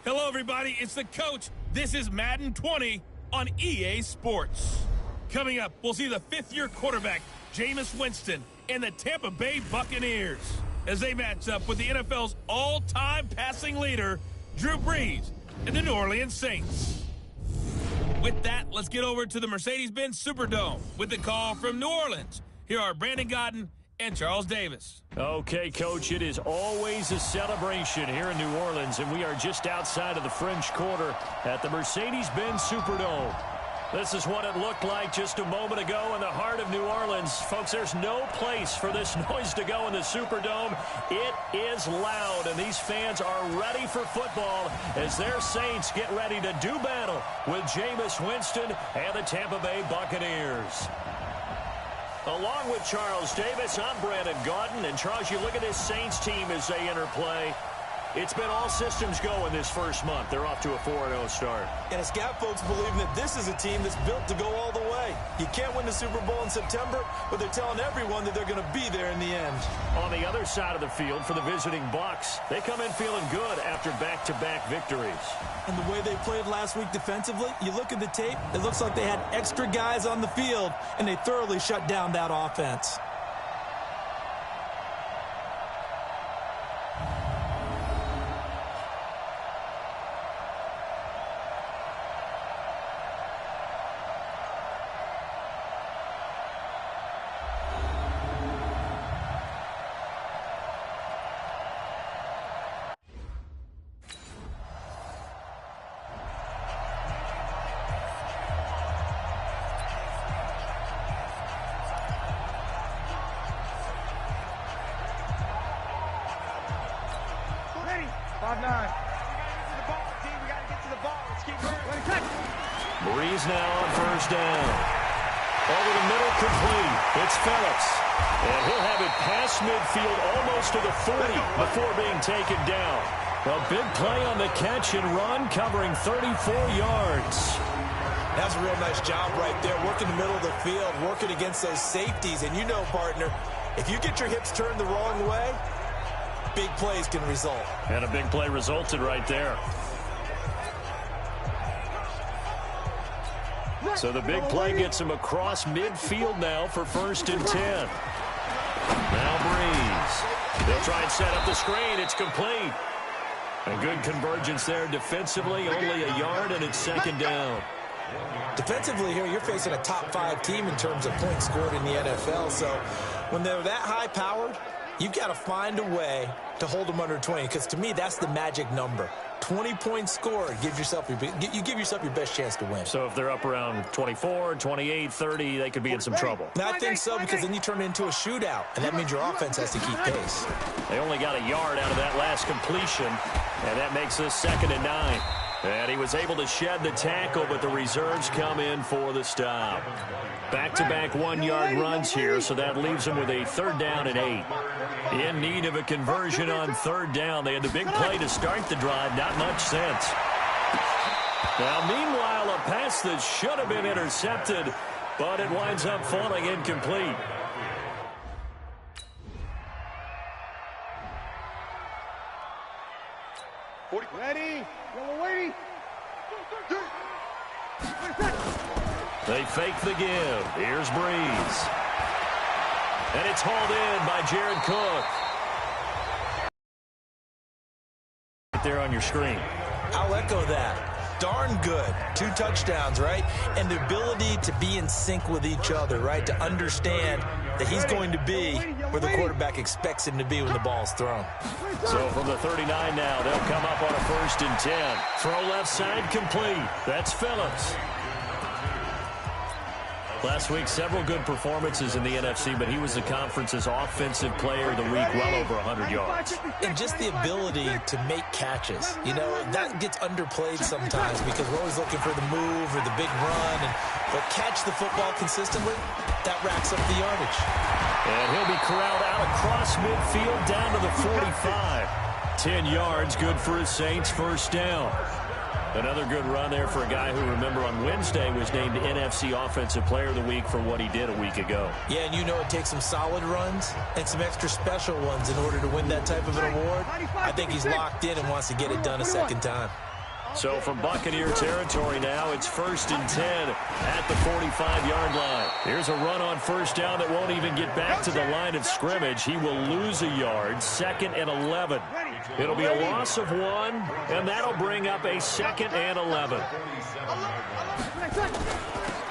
Hello, everybody. It's the coach. This is Madden 20 on EA Sports. Coming up, we'll see the fifth-year quarterback, Jameis Winston, and the Tampa Bay Buccaneers as they match up with the NFL's all-time passing leader, Drew Brees, and the New Orleans Saints. With that, let's get over to the Mercedes-Benz Superdome with the call from New Orleans. Here are Brandon Godden and Charles Davis. Okay, Coach, it is always a celebration here in New Orleans, and we are just outside of the French Quarter at the Mercedes-Benz Superdome. This is what it looked like just a moment ago in the heart of New Orleans. Folks, there's no place for this noise to go in the Superdome. It is loud, and these fans are ready for football as their Saints get ready to do battle with Jameis Winston and the Tampa Bay Buccaneers. Along with Charles Davis, I'm Brandon Godden. And, Charles, you look at this Saints team as they enter play. It's been all systems go in this first month. They're off to a 4-0 start. And it's got folks believing that this is a team that's built to go all the way. You can't win the Super Bowl in September, but they're telling everyone that they're going to be there in the end. On the other side of the field for the visiting Bucs, they come in feeling good after back-to-back victories. And the way they played last week defensively, you look at the tape, it looks like they had extra guys on the field, and they thoroughly shut down that offense. Brees now on first down. Over the middle, complete. It's Phillips. And he'll have it past midfield almost to the 40 before being taken down. A big play on the catch and run, covering 34 yards. That's a real nice job right there, working the middle of the field, working against those safeties. And you know, partner, if you get your hips turned the wrong way, big plays can result. And a big play resulted right there. So the big play gets him across midfield now for 1st and 10. Now Brees. They'll try and set up the screen. It's complete. A good convergence there defensively. Only a yard, and it's 2nd down. Defensively here, you're facing a top-5 team in terms of points scored in the NFL. So when they're that high-powered, you've got to find a way to hold them under 20, because to me, that's the magic number. 20 points scored, you give yourself your best chance to win. So if they're up around 24, 28, 30, they could be in some trouble. And I think so, because then you turn it into a shootout, and that means your offense has to keep pace. They only got a yard out of that last completion, and that makes this 2nd and 9. And he was able to shed the tackle, but the reserves come in for the stop. Back-to-back 1-yard runs here, so that leaves them with a 3rd down and 8. In need of a conversion on 3rd down. They had the big play to start the drive. Not much sense. Now, meanwhile, a pass that should have been intercepted, but it winds up falling incomplete. Ready? We're waiting. They fake the give. Here's Brees. And it's hauled in by Jared Cook. Right there on your screen. I'll echo that. Darn good. 2 touchdowns, right? And the ability to be in sync with each other, right? To understand that he's going to be where the quarterback expects him to be when the ball's thrown. So from the 39 now, they'll come up on a 1st and 10. Throw left side complete. That's Phillips. Last week, several good performances in the NFC, but he was the conference's offensive player of the week, well over 100 yards. And just the ability to make catches. You know, that gets underplayed sometimes because we're always looking for the move or the big run. But catch the football consistently, that racks up the yardage. And he'll be corralled out across midfield down to the 45. 10 yards, good for his Saints, 1st down. Another good run there for a guy who, remember, on Wednesday was named NFC Offensive Player of the Week for what he did a week ago. Yeah, and you know it takes some solid runs and some extra special ones in order to win that type of an award. I think he's locked in and wants to get it done a second time. So from Buccaneer territory now, it's 1st and 10 at the 45-yard line. Here's a run on first down that won't even get back to the line of scrimmage. He will lose a yard, 2nd and 11. It'll be a loss of 1, and that'll bring up a 2nd and 11.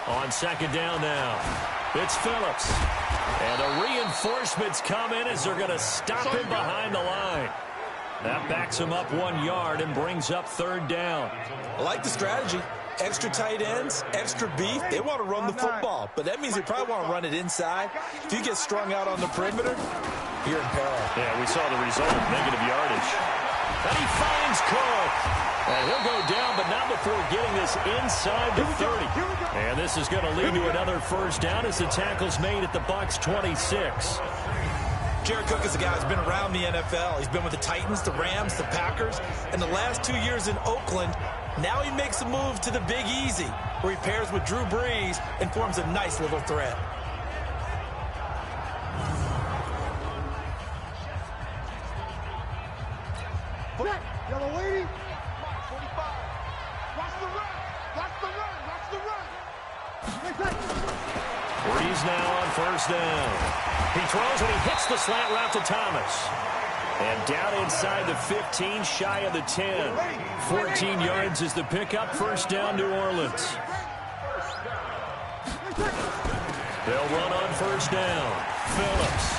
On 2nd down now, it's Phillips. And the reinforcements come in as they're going to stop him behind the line. That backs him up 1 yard and brings up 3rd down. I like the strategy. Extra tight ends, extra beef. They want to run the football, but that means they probably want to run it inside. If you get strung out on the perimeter, you're in peril. Yeah, we saw the result, negative yardage. And he finds Cook. And he'll go down, but not before getting this inside the 30. And this is going to lead to another 1st down as the tackle's made at the Bucs 26. Jared Cook is a guy who's been around the NFL. He's been with the Titans, the Rams, the Packers, and the last 2 years in Oakland. Now he makes a move to the Big Easy, where he pairs with Drew Brees and forms a nice little threat. Yellow lady. 45. Watch the run. Watch the run. Watch the run. Brees now on 1st down. He throws and he hits the slant route to Thomas. And down inside the 15, shy of the 10. 14 yards is the pickup. 1st down, New Orleans. They'll run on 1st down. Phillips.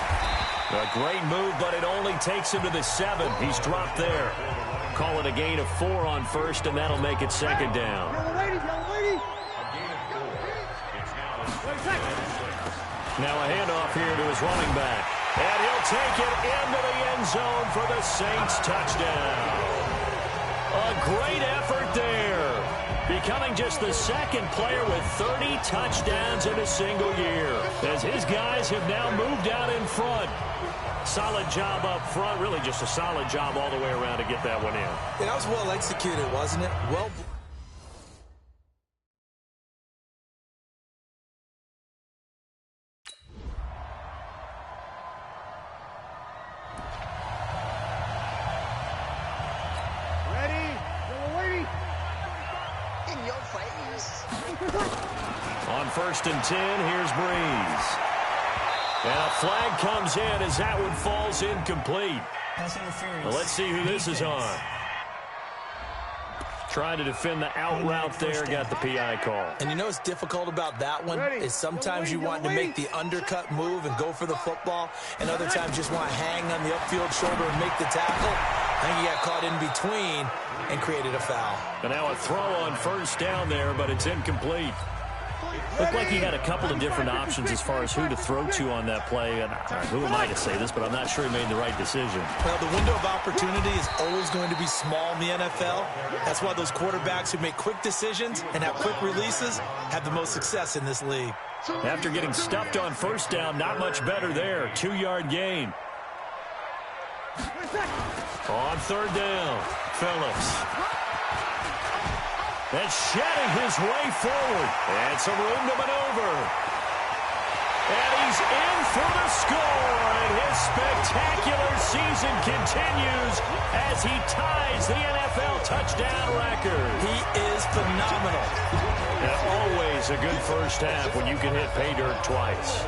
A great move, but it only takes him to the 7. He's dropped there. Call it a gain of 4 on 1st, and that'll make it 2nd down. Now a handoff here to his running back. And he'll take it into the end zone for the Saints touchdown. A great effort there. Becoming just the 2nd player with 30 touchdowns in a single year. As his guys have now moved out in front. Solid job up front. Really just a solid job all the way around to get that one in. Yeah, that was well executed, wasn't it? Well. On 1st and 10, here's Brees. And a flag comes in as that one falls incomplete. Well, let's see who this is on. Trying to defend the out route there, got the PI call. And you know what's difficult about that one is sometimes you want to make the undercut move and go for the football, and other times just want to hang on the upfield shoulder and make the tackle. I think he got caught in between and created a foul. And now a throw on 1st down there, but it's incomplete. Looked like he had a couple of different options as far as who to throw to on that play. And who am I to say this, but I'm not sure he made the right decision. Well, the window of opportunity is always going to be small in the NFL. That's why those quarterbacks who make quick decisions and have quick releases have the most success in this league. After getting stuffed on 1st down, not much better there. 2-yard gain. On 3rd down, Phillips. And shedding his way forward. And some room to maneuver. And he's in for the score. And his spectacular season continues as he ties the NFL touchdown record. He is phenomenal. And always a good 1st half when you can hit pay dirt twice.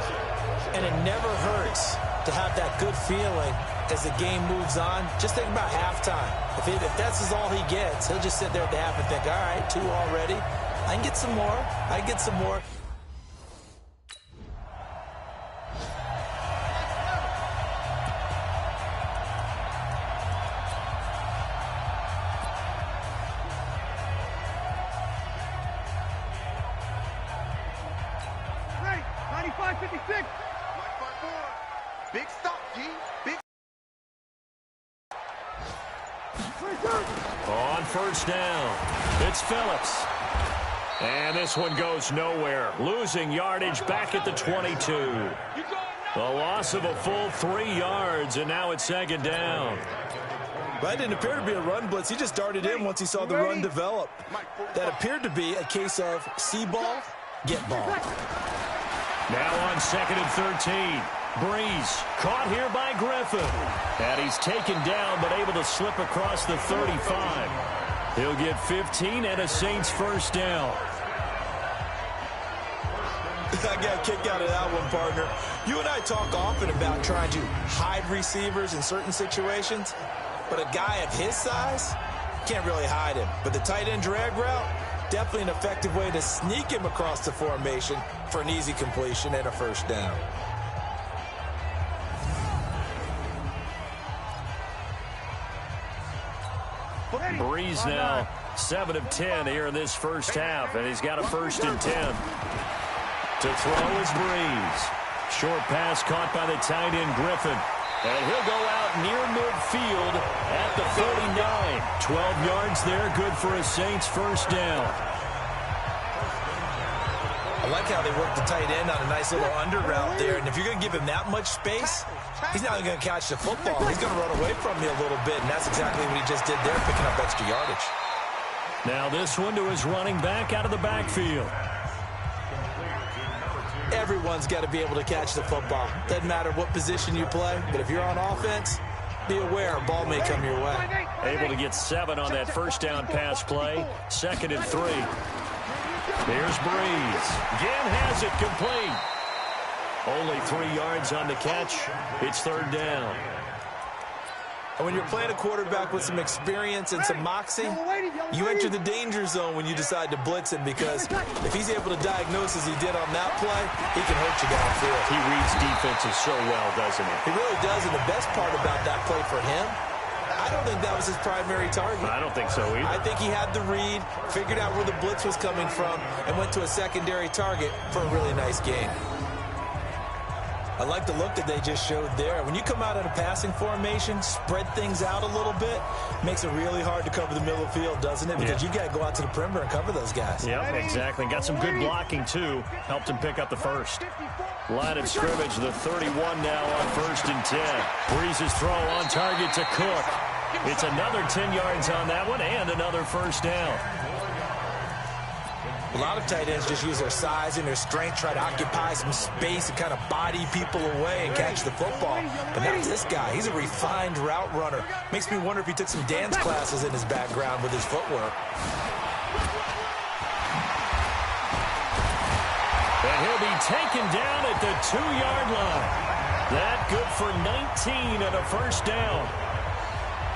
And it never hurts to have that good feeling as the game moves on. Just think about halftime. If that's all he gets, he'll just sit there at the half and think, all right, 2 already. I can get some more. I can get some more. Ready, 95-56. Big stop, G. Big. On 1st down, it's Phillips. And this one goes nowhere. Losing yardage back at the 22. The loss of a full 3 yards, and now it's 2nd down. That didn't appear to be a run blitz. He just darted in once he saw the run develop. That appeared to be a case of see ball, get ball. Now on 2nd and 13. Brees caught here by Griffin. And he's taken down but able to slip across the 35. He'll get 15 and a Saints first down. I got a kick out of that one, partner. You and I talk often about trying to hide receivers in certain situations, but a guy of his size can't really hide him. But the tight end drag route, definitely an effective way to sneak him across the formation for an easy completion and a first down. Breeze now 7 of 10 here in this first half, and he's got a 1st and 10. To throw is Breeze. Short pass caught by the tight end Griffin. And he'll go out near midfield at the 49. 12 yards there, good for a Saints first down. I like how they work the tight end on a nice little under route there. And if you're going to give him that much space, he's not going to catch the football. He's going to run away from you a little bit, and that's exactly what he just did there, picking up extra yardage. Now this one to his running back out of the backfield. Everyone's got to be able to catch the football. Doesn't matter what position you play, but if you're on offense, be aware a ball may come your way. Able to get 7 on that first down pass play. 2nd and 3. Here's Breeze. Again has it complete. Only 3 yards on the catch. It's 3rd down. And when you're playing a quarterback with some experience and some moxie, you enter the danger zone when you decide to blitz him, because if he's able to diagnose as he did on that play, he can hurt you downfield. He reads defenses so well, doesn't he? He really does, and the best part about that play for him, I don't think that was his primary target. I don't think so either. I think he had the read, figured out where the blitz was coming from, and went to a secondary target for a really nice gain. I like the look that they just showed there. When you come out in a passing formation, spread things out a little bit, makes it really hard to cover the middle of the field, doesn't it? Because you got to go out to the perimeter and cover those guys. Yep, exactly. Got some good blocking, too. Helped him pick up the first. Line of scrimmage, the 31 now on 1st and 10. Breeze's throw on target to Cook. It's another 10 yards on that one and another first down. A lot of tight ends just use their size and their strength, try to occupy some space and kind of body people away and catch the football. But not this guy. He's a refined route runner. Makes me wonder if he took some dance classes in his background with his footwork. And he'll be taken down at the 2-yard line. That good for 19 and a first down.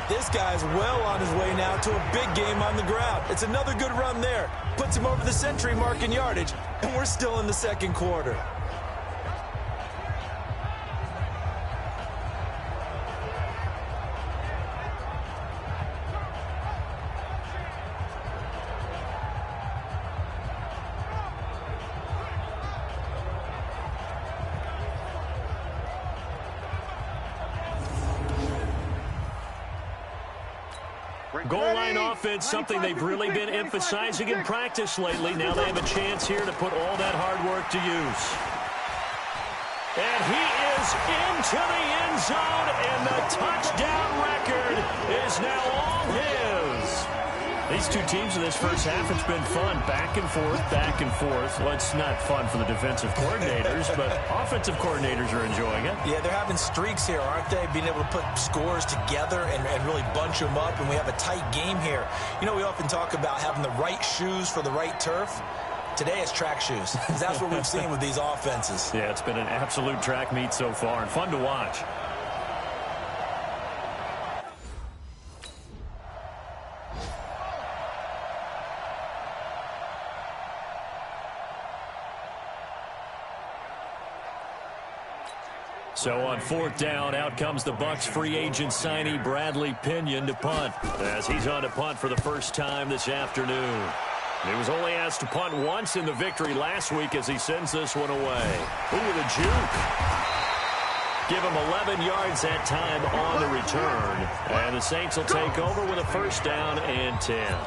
This guy's well on his way now to a big game on the ground. It's another good run there. Puts him over the century mark in yardage, and we're still in the 2nd quarter. Goal line offense, something they've really been emphasizing in practice lately. Now they have a chance here to put all that hard work to use. And he is into the end zone, and the touchdown record is now all his. These two teams in this first half, it's been fun. Back and forth, back and forth. Well, it's not fun for the defensive coordinators, but offensive coordinators are enjoying it. Yeah, they're having streaks here, aren't they? Being able to put scores together and really bunch them up, and we have a tight game here. You know, we often talk about having the right shoes for the right turf. Today it's track shoes. That's what we've seen with these offenses. Yeah, it's been an absolute track meet so far, and fun to watch. So on 4th down, out comes the Bucs free agent signee Bradley Pinion to punt, as he's on to punt for the first time this afternoon. He was only asked to punt once in the victory last week as he sends this one away. Ooh, the juke. Give him 11 yards that time on the return. And the Saints will take over with a first down and 10.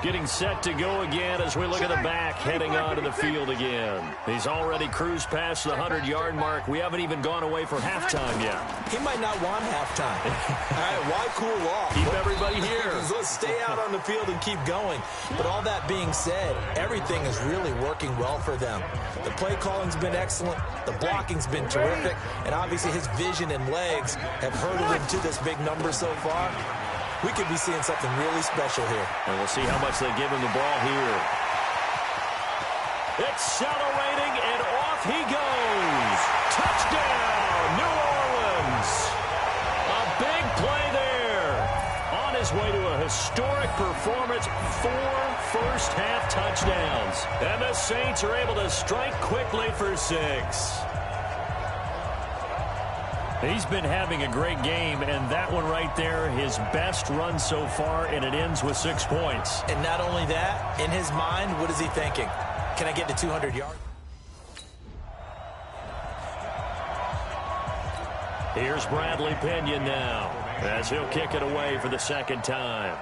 Getting set to go again as we look at the back, heading onto the field again. He's already cruised past the 100-yard mark. We haven't even gone away for halftime yet. He might not want halftime. All right, why cool off? Keep everybody here. Let's stay out on the field and keep going. But all that being said, everything is really working well for them. The play calling's been excellent. The blocking's been terrific. And obviously his vision and legs have herded him to this big number so far. we could be seeing something really special here. And we'll see how much they give him the ball here. Accelerating, and off he goes. Touchdown, New Orleans. A big play there. On his way to a historic performance, 4 first-half touchdowns. And the Saints are able to strike quickly for 6. He's been having a great game, and that one right there, his best run so far, and it ends with 6 points. And not only that, in his mind, what is he thinking? Can I get to 200 yards? Here's Bradley Pinion now, as he'll kick it away for the second time.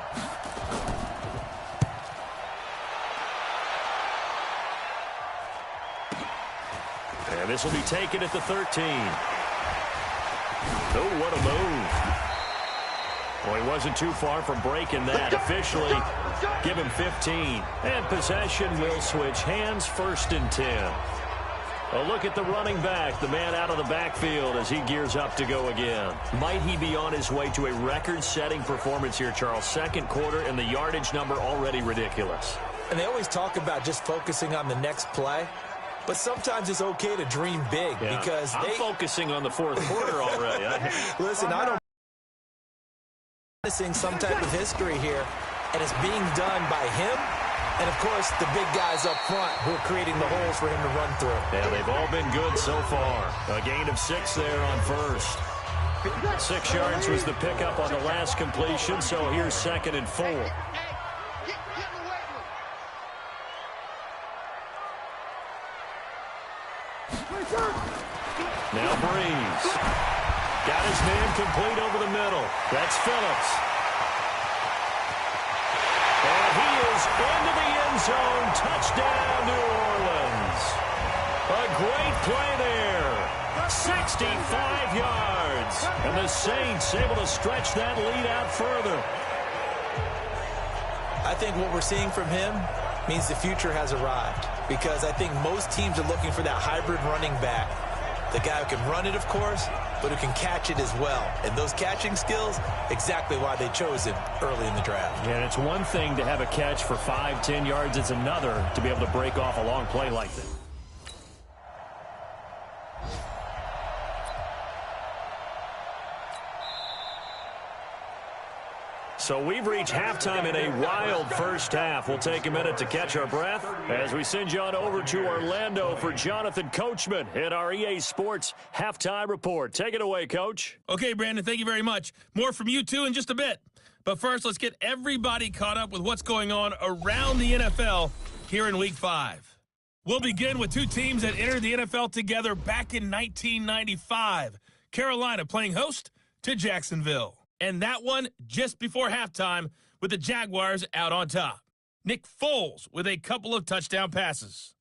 And this will be taken at the 13. Oh, what a move. Well, he wasn't too far from breaking that. Officially, give him 15. And possession will switch hands, 1st and 10. A look at the running back, the man out of the backfield as he gears up to go again. Might he be on his way to a record-setting performance here, Charles? Second quarter, and the yardage number already ridiculous. And they always talk about just focusing on the next play. But sometimes it's okay to dream big because I'm focusing on the 4th quarter already. Listen, I don't missing some type of history here, and it's being done by him and, of course, the big guys up front who are creating the holes for him to run through. Yeah, they've all been good so far. A gain of 6 there on first. 6 yards was the pickup on the last completion, so here's 2nd and 4. Now Breeze. Got his man complete over the middle. That's Phillips. And he is into the end zone. Touchdown, New Orleans. A great play there. 65 yards. And the Saints able to stretch that lead out further. I think what we're seeing from him means the future has arrived, because I think most teams are looking for that hybrid running back. The guy who can run it, of course, but who can catch it as well. And those catching skills, exactly why they chose him early in the draft. Yeah, and it's one thing to have a catch for 5-10 yards. It's another to be able to break off a long play like that. So we've reached halftime in a wild first half. We'll take a minute to catch our breath as we send you on over to Orlando for Jonathan Coachman in our EA Sports Halftime Report. Take it away, Coach. Okay, Brandon, thank you very much. More from you two in just a bit. But first, let's get everybody caught up with what's going on around the NFL here in Week 5. We'll begin with 2 teams that entered the NFL together back in 1995. Carolina playing host to Jacksonville. And that one just before halftime with the Jaguars out on top. Nick Foles with a couple of touchdown passes.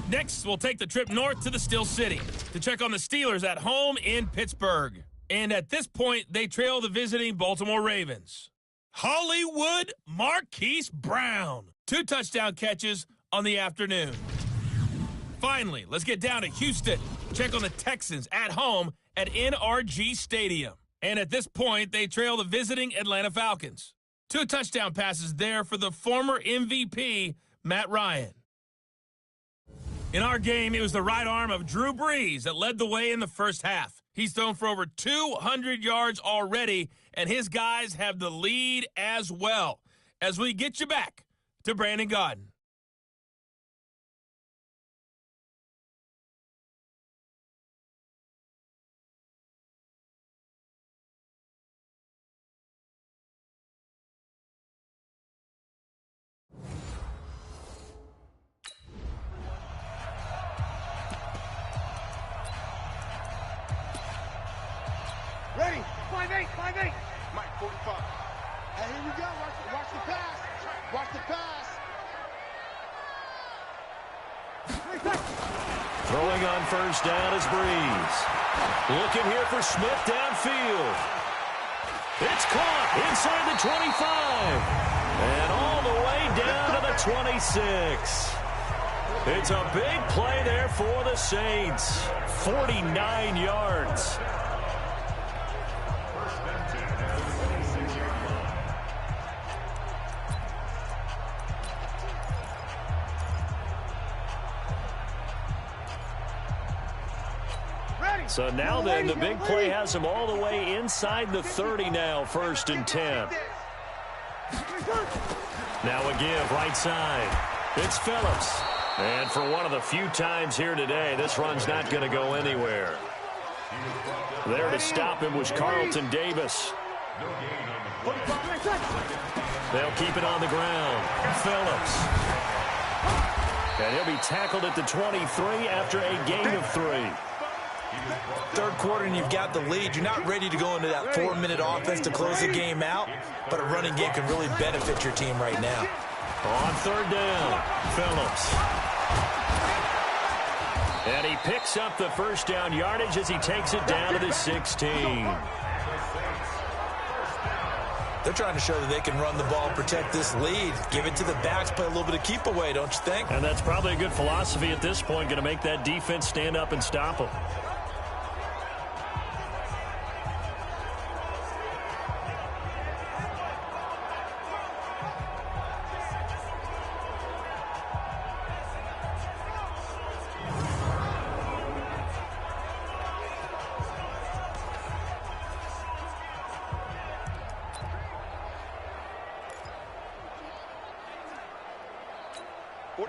Next, we'll take the trip north to the Steel City to check on the Steelers at home in Pittsburgh. And at this point, they trail the visiting Baltimore Ravens. Hollywood Marquise Brown. 2 touchdown catches on the afternoon. Finally, let's get down to Houston. Check on the Texans at home at NRG Stadium. And at this point, they trail the visiting Atlanta Falcons. 2 touchdown passes there for the former MVP, Matt Ryan. In our game, it was the right arm of Drew Brees that led the way in the first half. He's thrown for over 200 yards already, and his guys have the lead as well. As we get you back to Brandon Gaudin. Ready? 5'8", 5'8". Mike, 45. Hey, here we go. Watch the pass. Watch the pass. Throwing on first down is Breeze. Looking here for Smith downfield. It's caught inside the 25. And all the way down to the 26. It's a big play there for the Saints. 49 yards. So now then, the big play has him all the way inside the 30 now, 1st and 10. Now a give right side. It's Phillips. And for one of the few times here today, this run's not going to go anywhere. There to stop him was Carlton Davis. They'll keep it on the ground. Phillips. And he'll be tackled at the 23 after a gain of 3. Third quarter and you've got the lead. You're not ready to go into that 4-minute offense to close the game out, but a running game can really benefit your team right now. On 3rd down, Phillips. And he picks up the 1st down yardage as he takes it down to the 16. They're trying to show that they can run the ball and protect this lead. Give it to the backs, play a little bit of keep away, don't you think? And that's probably a good philosophy at this point, going to make that defense stand up and stop them.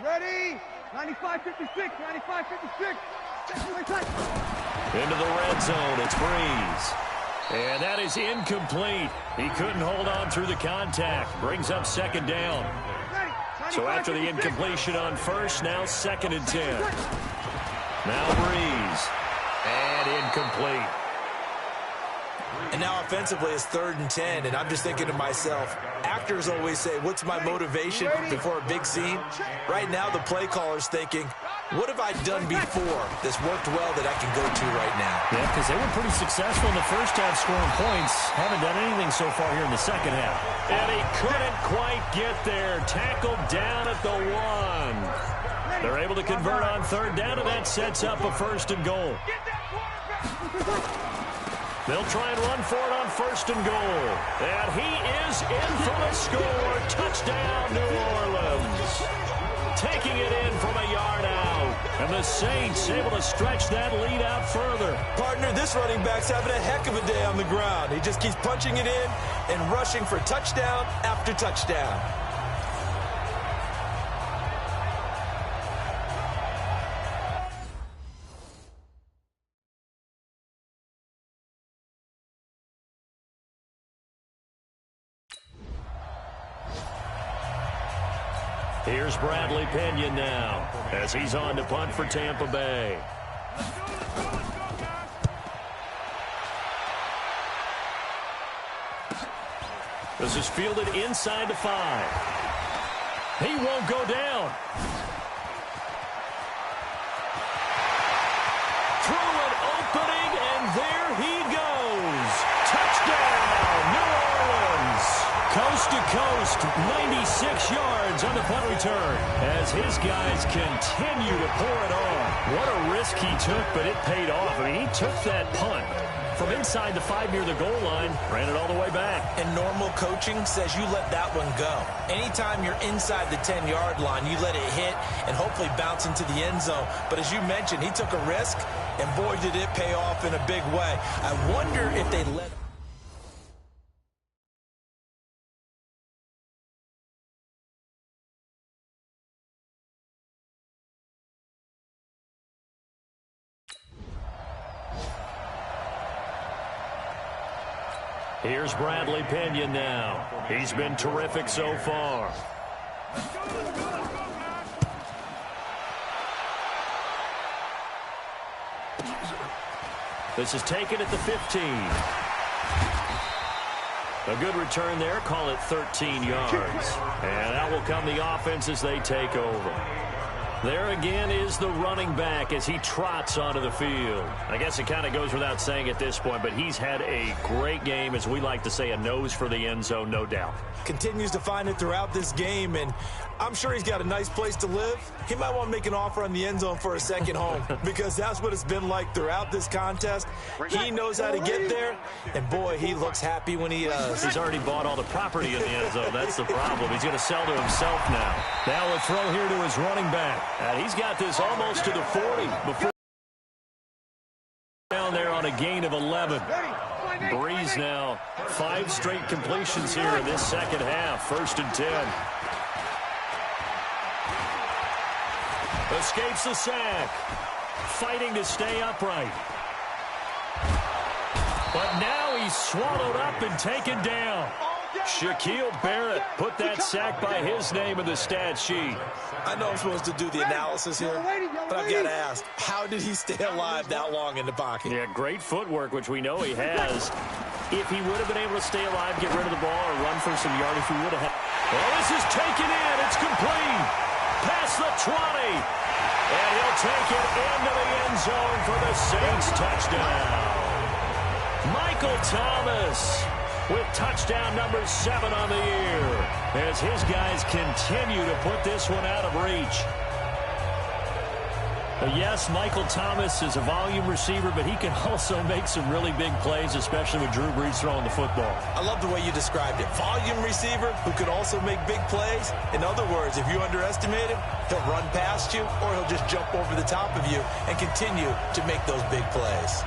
Ready? 95-56, 95-56. Into the red zone, it's Breeze. And that is incomplete. He couldn't hold on through the contact. Brings up 2nd down. So after the incompletion on 1st, now 2nd and 10. Now Breeze. And incomplete. And now offensively it's 3rd and 10, and I'm just thinking to myself, actors always say, what's my motivation before a big scene? Right now the play caller's thinking, what have I done before that's worked well that I can go to right now? Yeah, because they were pretty successful in the 1st half scoring points. Haven't done anything so far here in the 2nd half. And he couldn't quite get there. Tackled down at the 1. They're able to convert on 3rd down, and that sets up a 1st and goal. They'll try and run for it on 1st and goal. And he is in for the score. Touchdown, New Orleans. Taking it in from a yard out. And the Saints able to stretch that lead out further. Partner, this running back's having a heck of a day on the ground. He just keeps punching it in and rushing for touchdown after touchdown. Here's Bradley Pinion now as he's on to punt for Tampa Bay. This is fielded inside the 5. He won't go down. Through an opening, and there he goes. Touchdown, New Orleans. Coast to coast, 96 yards on the punt return as his guys continue to pour it on. What a risk he took, but it paid off. I mean, he took that punt from inside the 5 near the goal line, ran it all the way back. And normal coaching says you let that one go. Anytime you're inside the 10-yard line, you let it hit and hopefully bounce into the end zone. But as you mentioned, he took a risk, and boy, did it pay off in a big way. I wonder if they let... Here's Bradley Pinion now. He's been terrific so far. This is taken at the 15. A good return there. Call it 13 yards. And out will come the offense as they take over. There again is the running back as he trots onto the field. I guess it kind of goes without saying at this point, but he's had a great game, as we like to say, a nose for the end zone, no doubt. Continues to find it throughout this game, and I'm sure he's got a nice place to live. He might want to make an offer on the end zone for a second home because that's what it's been like throughout this contest. He knows how to get there, and boy, he looks happy when he does. He's already bought all the property in the end zone. That's the problem. He's going to sell to himself now. Now a throw here to his running back. And he's got this almost to the 40 before down there. on a gain of 11. Breeze now, 5 straight completions here in this second half. 1st and 10. Escapes the sack. Fighting to stay upright. But now he's swallowed up and taken down. Shaquille Barrett put that sack by his name in the stat sheet. I know I'm supposed to do the analysis here, but I've got to ask, how did he stay alive that long in the pocket? Yeah, great footwork, which we know he has. If he would have been able to stay alive, get rid of the ball, or run for some yardage, he would have had. Oh, this is taken in. It's complete. Past the 20. And he'll take it into the end zone for the Saints touchdown. Michael Thomas with touchdown number 7 on the year as his guys continue to put this one out of reach. Yes, Michael Thomas is a volume receiver, but he can also make some really big plays, especially with Drew Brees throwing the football. I love the way you described it. Volume receiver who can also make big plays. In other words, if you underestimate him, he'll run past you or he'll just jump over the top of you and continue to make those big plays.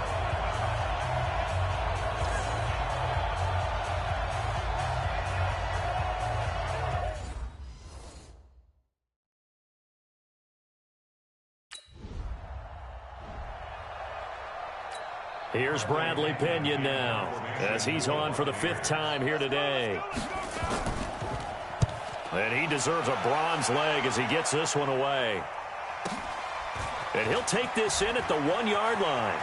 Here's Bradley Pinion now as he's on for the 5th time here today. And he deserves a bronze leg as he gets this one away. And he'll take this in at the 1-yard line.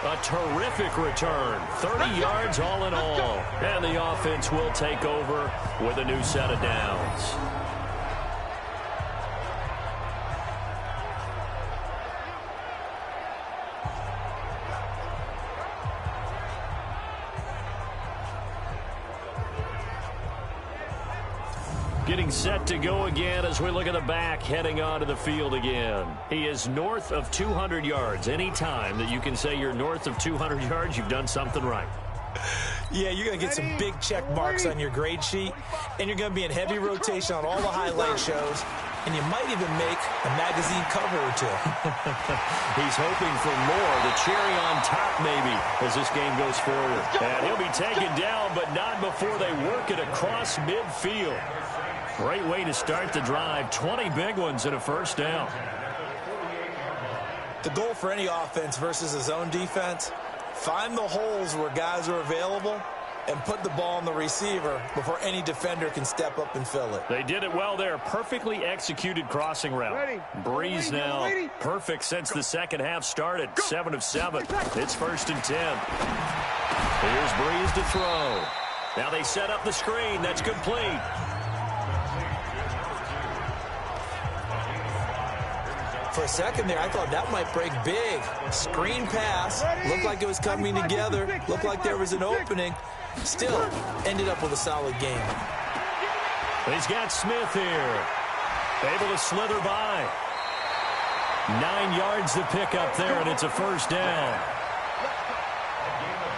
A terrific return. 30 yards all in all. And the offense will take over with a new set of downs. Getting set to go again as we look at the back heading onto the field again. He is north of 200 yards. Any time that you can say you're north of 200 yards, you've done something right. Yeah, you're going to get some big check marks on your grade sheet, and you're going to be in heavy rotation on all the highlight shows, and you might even make a magazine cover or 2. He's hoping for more, the cherry on top maybe, as this game goes forward. And he'll be taken down, but not before they work it across midfield. Great way to start the drive. 20 big ones and a 1st down. The goal for any offense versus a zone defense, find the holes where guys are available and put the ball on the receiver before any defender can step up and fill it. They did it well there. Perfectly executed crossing route. Breeze now perfect since the second half started. 7 of 7. It's 1st and 10. Here's Breeze to throw. Now they set up the screen. That's complete. For a second there, I thought that might break big. Screen pass. Looked like it was coming together. Looked like there was an opening. Still, ended up with a solid game. He's got Smith here. Able to slither by. 9 yards to pick up there, and it's a 1st down.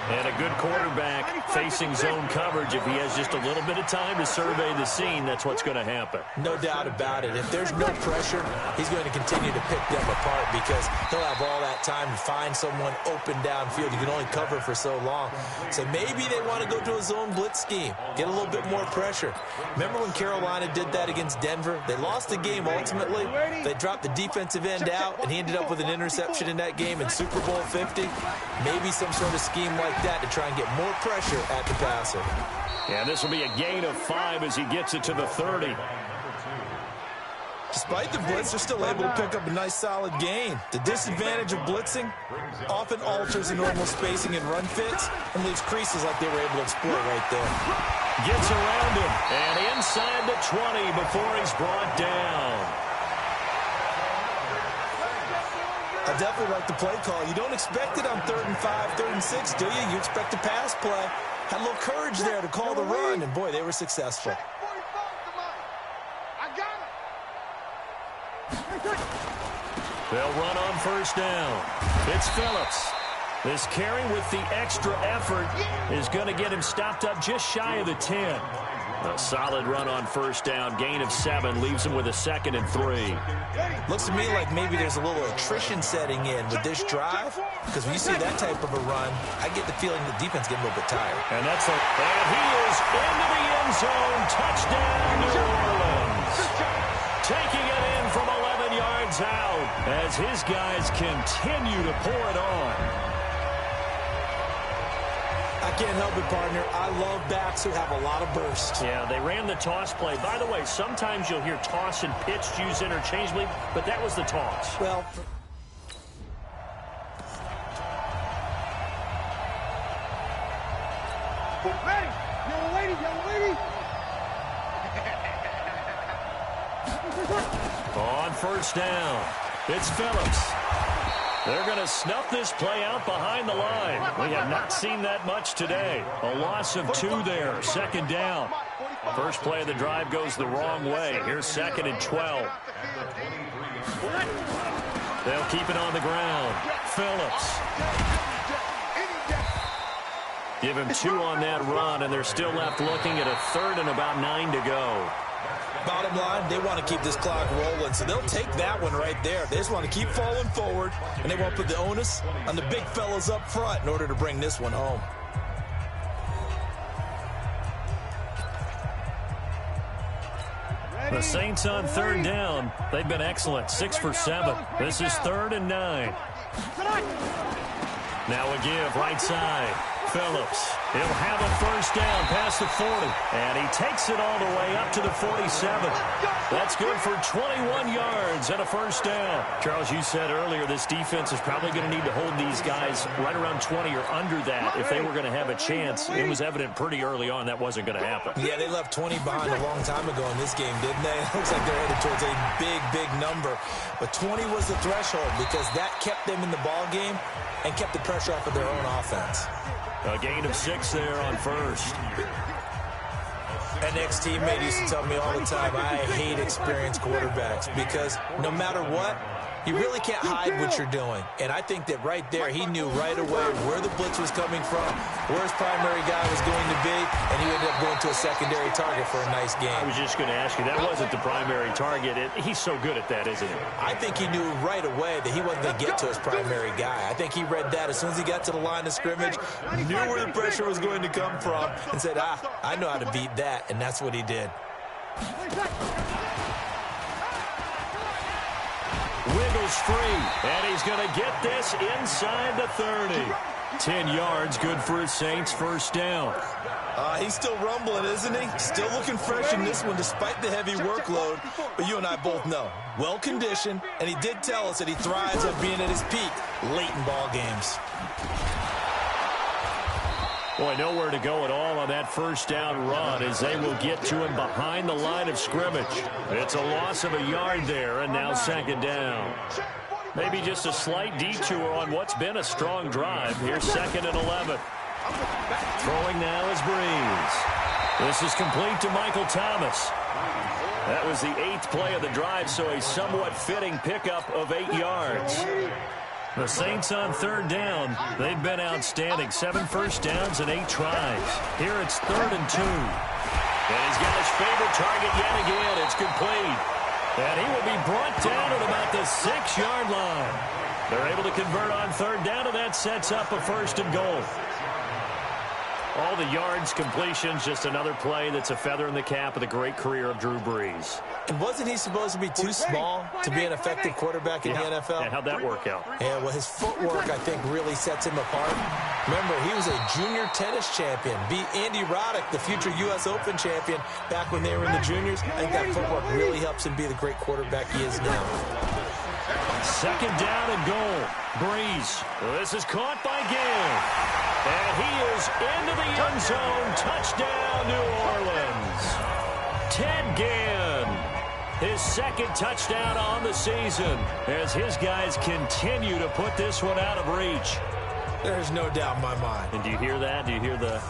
And a good quarterback facing zone coverage. If he has just a little bit of time to survey the scene, that's what's going to happen. No doubt about it. If there's no pressure, he's going to continue to pick them apart because he'll have all that time to find someone open downfield. You can only cover for so long. So maybe they want to go to a zone blitz scheme, get a little bit more pressure. Remember when Carolina did that against Denver? They lost the game ultimately. They dropped the defensive end out, and he ended up with an interception in that game in Super Bowl 50. Maybe some sort of scheme like that to try and get more pressure at the passer. And this will be a gain of 5 as he gets it to the 30. Despite the blitz, they're still able to pick up a nice solid gain. The disadvantage of blitzing often alters the normal spacing and run fits and leaves creases like they were able to exploit right there. Gets around him and inside the 20 before he's brought down. I definitely like the play call. You don't expect it on 3rd and 5, 3rd and 6, do you? You expect a pass play. Had a little courage there to call the run, and boy, they were successful. They'll run on 1st down. It's Phillips. This carry with the extra effort is going to get him stopped up just shy of the 10. A solid run on first down. Gain of 7 leaves him with a 2nd and 3. Looks to me like maybe there's a little attrition setting in with this drive, because when you see that type of a run, I get the feeling the defense getting a little bit tired. And he is into the end zone. Touchdown, New Orleans. Taking it in from 11 yards out as his guys continue to pour it on. I can't help it, partner. I love backs who have a lot of burst. Yeah, they ran the toss play. By the way, sometimes you'll hear toss and pitch used interchangeably, but that was the toss. Well, Ready? Yellow lady, yellow lady. On first down, it's Phillips. They're going to snuff this play out behind the line. We have not seen that much today. A loss of 2 there, 2nd down. First play of the drive goes the wrong way. Here's 2nd and 12. They'll keep it on the ground. Phillips. Give him 2 on that run, and they're still left looking at a 3rd and about 9 to go. Bottom line, they want to keep this clock rolling, so they'll take that one right there. They just want to keep falling forward, and they want to put the onus on the big fellas up front in order to bring this one home. The Saints on 3rd down. They've been excellent, 6 for 7. This is 3rd and 9. Now a give, right side. Phillips. He'll have a first down past the 40. And he takes it all the way up to the 47. That's good for 21 yards and a first down. Charles, you said earlier this defense is probably going to need to hold these guys right around 20 or under that if they were going to have a chance. It was evident pretty early on that wasn't going to happen. Yeah, they left 20 behind a long time ago in this game, didn't they? It looks like they're headed towards a big, big number. But 20 was the threshold because that kept them in the ball game and kept the pressure off of their own offense. A gain of 6 there on first. An ex-teammate used to tell me all the time, I hate experienced quarterbacks because no matter what, you really can't hide what you're doing. And I think that right there, he knew right away where the blitz was coming from, where his primary guy was going to be, and he ended up going to a secondary target for a nice game. I was just going to ask you, that wasn't the primary target. He's so good at that, isn't he? I think he knew right away that he wasn't going to get to his primary guy. I think he read that as soon as he got to the line of scrimmage, knew where the pressure was going to come from, and said, I know how to beat that, and that's what he did. Wiggles free, and he's going to get this inside the 30. 10 yards, good for his Saints, first down. He's still rumbling, isn't he? Still looking fresh in this one despite the heavy workload. But you and I both know, well-conditioned, and he did tell us that he thrives on being at his peak late in ball games. Boy, nowhere to go at all on that first down run as they will get to him behind the line of scrimmage. It's a loss of a yard there, and now 2nd down. Maybe just a slight detour on what's been a strong drive. Here's 2nd and 11. Throwing now is Breeze. This is complete to Michael Thomas. That was the 8th play of the drive, so a somewhat fitting pickup of 8 yards. The Saints on 3rd down. They've been outstanding. 7 first downs and 8 tries. Here it's 3rd and 2. And he's got his favorite target yet again. It's complete. And he will be brought down at about the 6-yard line. They're able to convert on 3rd down, and that sets up a 1st and goal. All the yards, completions, just another play that's a feather in the cap of the great career of Drew Brees. And wasn't he supposed to be too small to be an effective quarterback in the NFL? Yeah, how'd that work out? Yeah, well, his footwork, I think, really sets him apart. Remember, he was a junior tennis champion, beat Andy Roddick, the future U.S. Open champion, back when they were in the juniors. I think that footwork really helps him be the great quarterback he is now. 2nd down and goal. Breeze. This is caught by Gill. And he is into the end zone. Touchdown, New Orleans. Ted Ginn. His 2nd touchdown on the season as his guys continue to put this one out of reach. There's no doubt in my mind. And do you hear that? Do you hear the...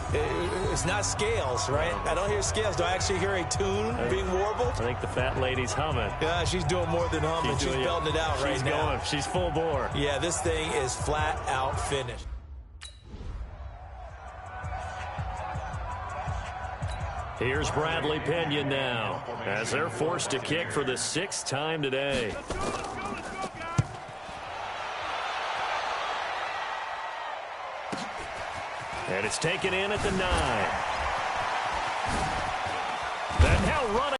It's not scales, right? I don't hear scales. Do I actually hear a tune being warbled? I think the fat lady's humming. Yeah, she's doing more than humming. She's belting it out right now. She's full bore. Yeah, this thing is flat out finished. Here's Bradley Pinion now, as they're forced to kick for the 6th time today. And it's taken in at the 9. Then now running.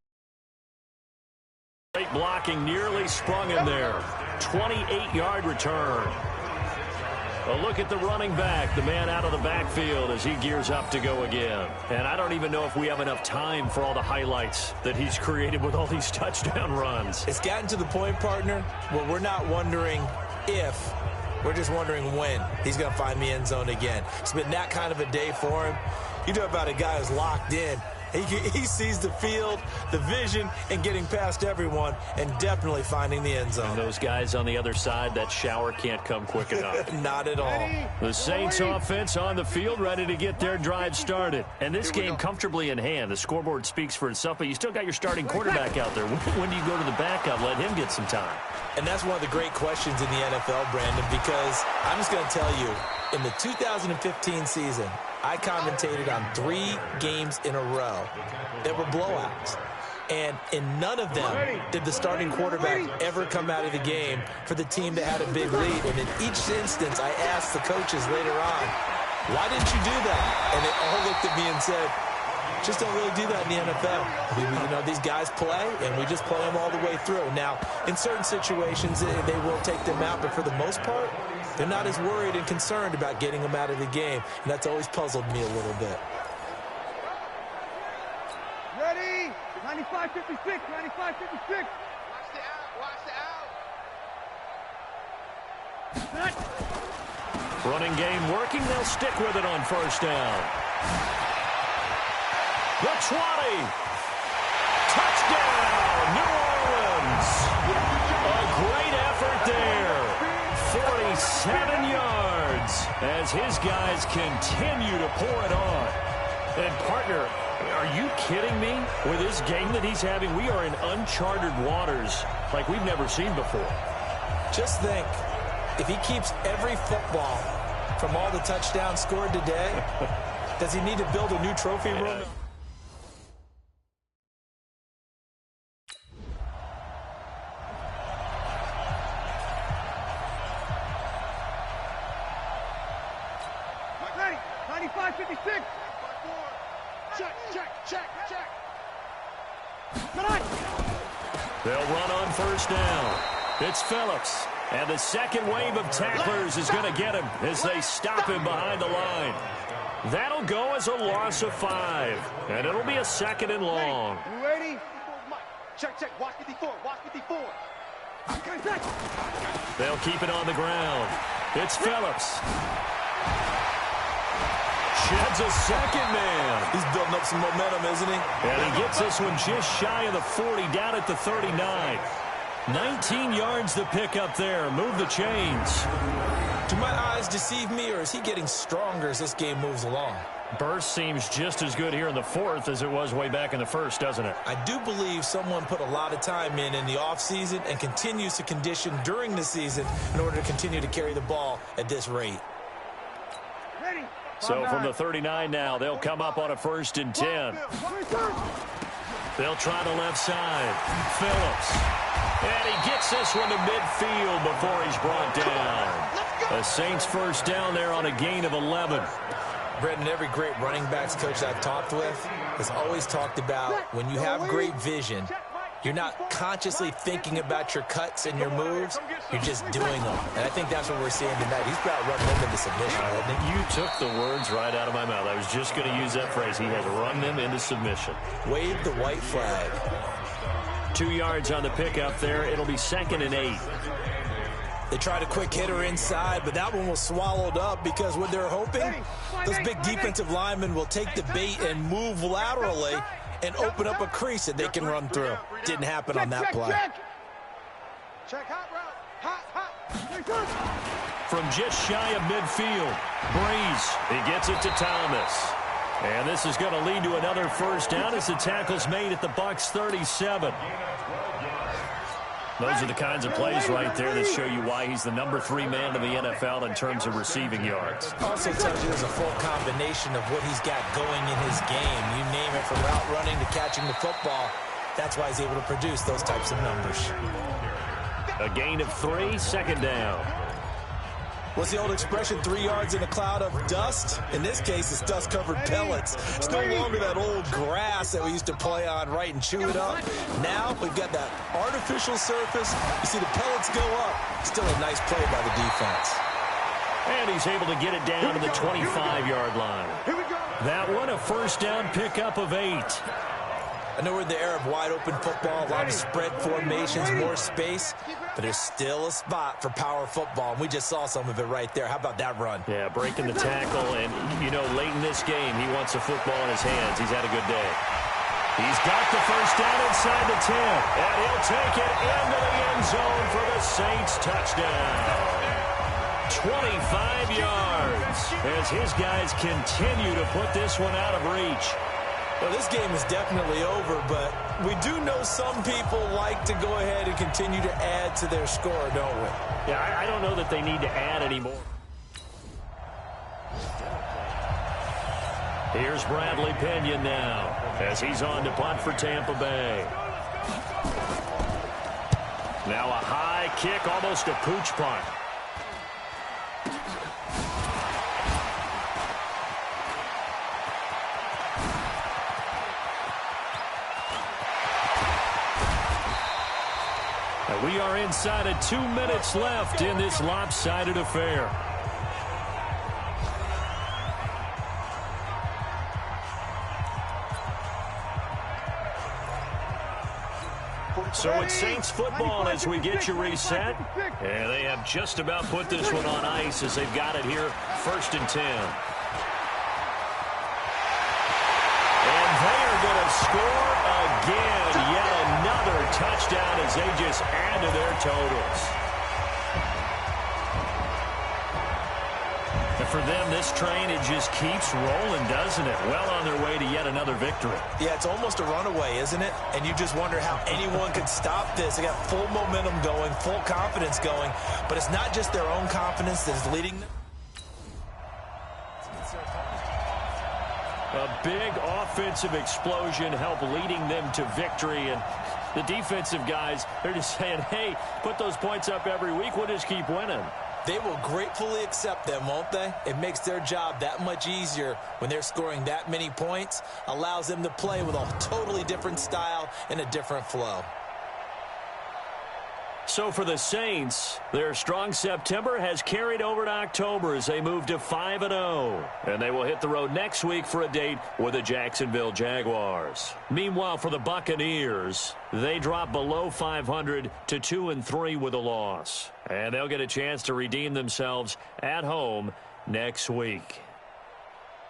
Great blocking, nearly sprung him there. 28-yard return. A look at the running back, the man out of the backfield as he gears up to go again. And I don't even know if we have enough time for all the highlights that he's created with all these touchdown runs. It's gotten to the point, partner, where we're not wondering if, we're just wondering when he's going to find the end zone again. It's been that kind of a day for him. You talk about a guy who's locked in. He sees the field, the vision, and getting past everyone, and definitely finding the end zone. And those guys on the other side, that shower can't come quick enough. Not at all. The Saints offense on the field, ready to get their drive started. And this game comfortably in hand. The scoreboard speaks for itself, but you still got your starting quarterback out there. When do you go to the backup? Let him get some time. And that's one of the great questions in the NFL, Brandon, because I'm just going to tell you, in the 2015 season, I commentated on 3 games in a row that were blowouts. And in none of them did the starting quarterback ever come out of the game for the team that had a big lead. And in each instance, I asked the coaches later on, why didn't you do that? And they all looked at me and said, just don't really do that in the NFL. You know, these guys play, and we just play them all the way through. Now, in certain situations, they will take them out, but for the most part, they're not as worried and concerned about getting them out of the game, and that's always puzzled me a little bit. Ready? 95-56, 95-56. Watch the out, Running game working. They'll stick with it on first down. The 20. Touchdown, New Orleans. A great effort there. 47 yards as his guys continue to pour it on. And, partner, are you kidding me? With this game that he's having, we are in uncharted waters like we've never seen before. Just think, if he keeps every football from all the touchdowns scored today, does he need to build a new trophy room? Ready? 95-56. Check. They'll run on first down. It's Phillips. And the second wave of tacklers is going to get him as they stop him behind the line. That'll go as a loss of 5. And it'll be a 2nd and long. You ready? Check. Watch 54. They'll keep it on the ground. It's Phillips. Sheds a second man. He's building up some momentum, isn't he? And he gets this one just shy of the 40, down at the 39. 19 yards to pick up there. Move the chains. Do my eyes deceive me, or is he getting stronger as this game moves along? Burst seems just as good here in the 4th as it was way back in the 1st, doesn't it? I do believe someone put a lot of time in the offseason and continues to condition during the season in order to continue to carry the ball at this rate. Ready? So from the 39 now, they'll come up on a 1st and 10. They'll try the left side. Phillips. And he gets this one to midfield before he's brought down. A Saints first down there on a gain of 11. Brendan, every great running backs coach I've talked with has always talked about when you have great vision, you're not consciously thinking about your cuts and your moves. You're just doing them. And I think that's what we're seeing tonight. He's about running them into submission. You took the words right out of my mouth. I was just going to use that phrase. He has run them into submission. Wave the white flag. 2 yards on the pickup there. It'll be 2nd and 8. They tried a quick hitter inside, but that one was swallowed up because what they're hoping, those big defensive linemen will take the bait and move laterally and open up a crease that they can run through. Didn't happen on that play. Check hot route. From just shy of midfield, Breeze, he gets it to Thomas. And this is going to lead to another first down as the tackle's made at the Bucs 37. Those are the kinds of plays right there that show you why he's the #3 man in the NFL in terms of receiving yards. Also tells you there's a full combination of what he's got going in his game. You name it, from route running to catching the football. That's why he's able to produce those types of numbers. A gain of 3, second down. What's the old expression, 3 yards in a cloud of dust? In this case, it's dust-covered pellets. It's no longer that old grass that we used to play on, right, and chew it up. Now we've got that artificial surface. You see the pellets go up. Still a nice play by the defense. And he's able to get it down to the 25-yard line. That one, a first down pickup of 8. I know we're in the era of wide-open football, a lot of spread formations, more space, but there's still a spot for power football, and we just saw some of it right there. How about that run? Yeah, breaking the tackle, and, you know, late in this game, he wants the football in his hands. He's had a good day. He's got the first down inside the 10, and he'll take it into the end zone for the Saints touchdown. 25 yards as his guys continue to put this one out of reach. Well, this game is definitely over, but we do know some people like to go ahead and continue to add to their score, don't we? Yeah, I don't know that they need to add anymore. Here's Bradley Pinion now as he's on to punt for Tampa Bay. Now a high kick, almost a pooch punt. We are inside of 2 minutes left in this lopsided affair. So it's Saints football as we get you reset. And they have just about put this one on ice as they've got it here, 1st and 10. And they are going to score again. Yet another touchdown as they just add to their totals. And for them, this train, it just keeps rolling, doesn't it? Well on their way to yet another victory. Yeah, it's almost a runaway, isn't it? And you just wonder how anyone could stop this. They got full momentum going, full confidence going. But it's not just their own confidence that is leading them. A big offensive explosion helped leading them to victory. And the defensive guys, they're just saying, hey, put those points up every week. We'll just keep winning. They will gratefully accept them, won't they? It makes their job that much easier when they're scoring that many points. Allows them to play with a totally different style and a different flow. So for the Saints, their strong September has carried over to October as they move to 5-0. And they will hit the road next week for a date with the Jacksonville Jaguars. Meanwhile, for the Buccaneers, they drop below 500 to 2-3 with a loss. And they'll get a chance to redeem themselves at home next week.